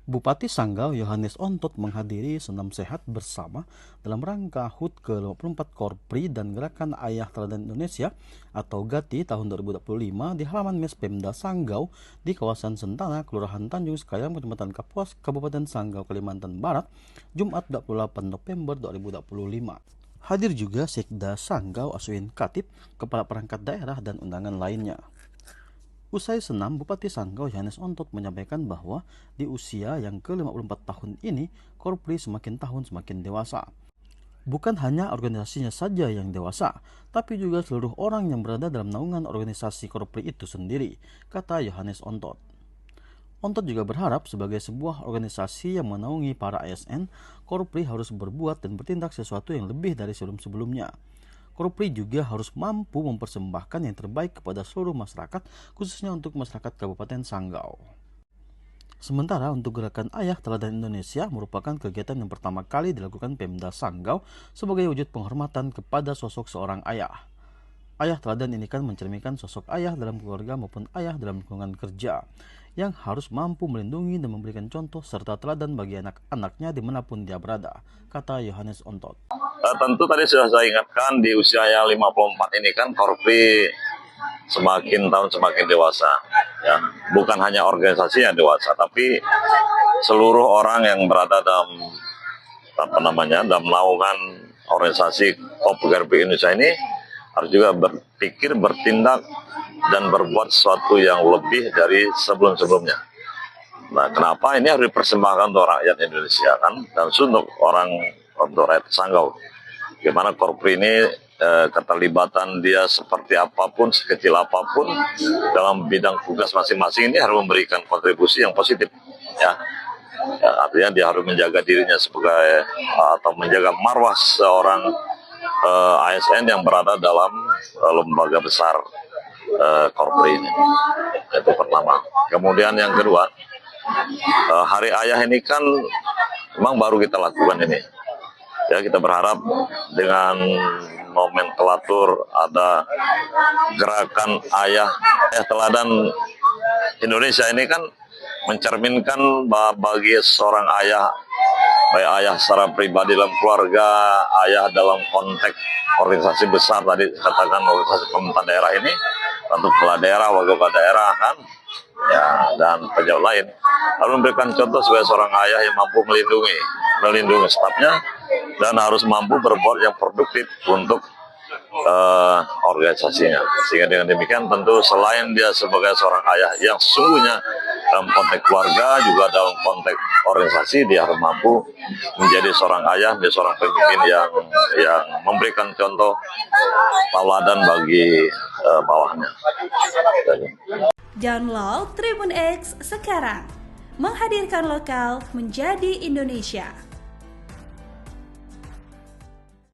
Bupati Sanggau Yohanes Ontot menghadiri senam sehat bersama dalam rangka HUT ke-54 Korpri dan Gerakan Ayah Teladan Indonesia atau GATI tahun 2025 di halaman Mes Pemda Sanggau di kawasan Sentana, Kelurahan Tanjung Sekayam, Kecamatan Kapuas, Kabupaten Sanggau, Kalimantan Barat, Jumat 28 November 2025. Hadir juga Sekda Sanggau Aswin Katib, Kepala Perangkat Daerah dan undangan lainnya. Usai senam, Bupati Sanggau Yohanes Ontot menyampaikan bahwa di usia yang ke-54 tahun ini, Korpri semakin tahun semakin dewasa. Bukan hanya organisasinya saja yang dewasa, tapi juga seluruh orang yang berada dalam naungan organisasi Korpri itu sendiri, kata Yohanes Ontot. Ontot juga berharap sebagai sebuah organisasi yang menaungi para ASN, Korpri harus berbuat dan bertindak sesuatu yang lebih dari sebelum-sebelumnya. Korpri juga harus mampu mempersembahkan yang terbaik kepada seluruh masyarakat, khususnya untuk masyarakat Kabupaten Sanggau. Sementara untuk Gerakan Ayah Teladan Indonesia merupakan kegiatan yang pertama kali dilakukan Pemda Sanggau sebagai wujud penghormatan kepada sosok seorang ayah. Ayah teladan ini kan mencerminkan sosok ayah dalam keluarga maupun ayah dalam lingkungan kerja yang harus mampu melindungi dan memberikan contoh serta teladan bagi anak-anaknya dimanapun dia berada, kata Yohanes Ontot. Tentu tadi sudah saya ingatkan di usia yang 54 ini kan Korpri semakin tahun semakin dewasa, ya. Bukan hanya organisasi yang dewasa, tapi seluruh orang yang berada dalam dalam naungan organisasi Korpri Indonesia ini harus juga berpikir, bertindak, dan berbuat sesuatu yang lebih dari sebelum-sebelumnya. Nah, kenapa ini harus dipersembahkan untuk rakyat Indonesia kan, dan untuk rakyat Sanggau. Gimana Korpri ini keterlibatan dia seperti apapun, sekecil apapun dalam bidang tugas masing-masing ini harus memberikan kontribusi yang positif, ya. Artinya dia harus menjaga dirinya sebagai atau menjaga marwah seorang ASN yang berada dalam lembaga besar Korpri ini. Itu pertama. Kemudian yang kedua, Hari Ayah ini kan memang baru kita lakukan ini. Ya, kita berharap dengan nomenklatur ada Gerakan Ayah Teladan Indonesia ini kan mencerminkan bagi seorang ayah, baik ayah secara pribadi dalam keluarga, ayah dalam konteks organisasi besar tadi katakan organisasi pemerintah daerah ini, tentu kepala daerah, wakil kepala daerah kan, ya, dan pejabat lain harus memberikan contoh sebagai seorang ayah yang mampu melindungi stafnya dan harus mampu berbuat yang produktif untuk organisasinya. Sehingga dengan demikian tentu selain dia sebagai seorang ayah yang sesungguhnya dalam konteks keluarga, juga dalam konteks organisasi dia harus mampu menjadi seorang ayah, menjadi seorang pemimpin yang memberikan contoh tauladan bagi bawahnya. Download Tribun X sekarang, menghadirkan lokal menjadi Indonesia.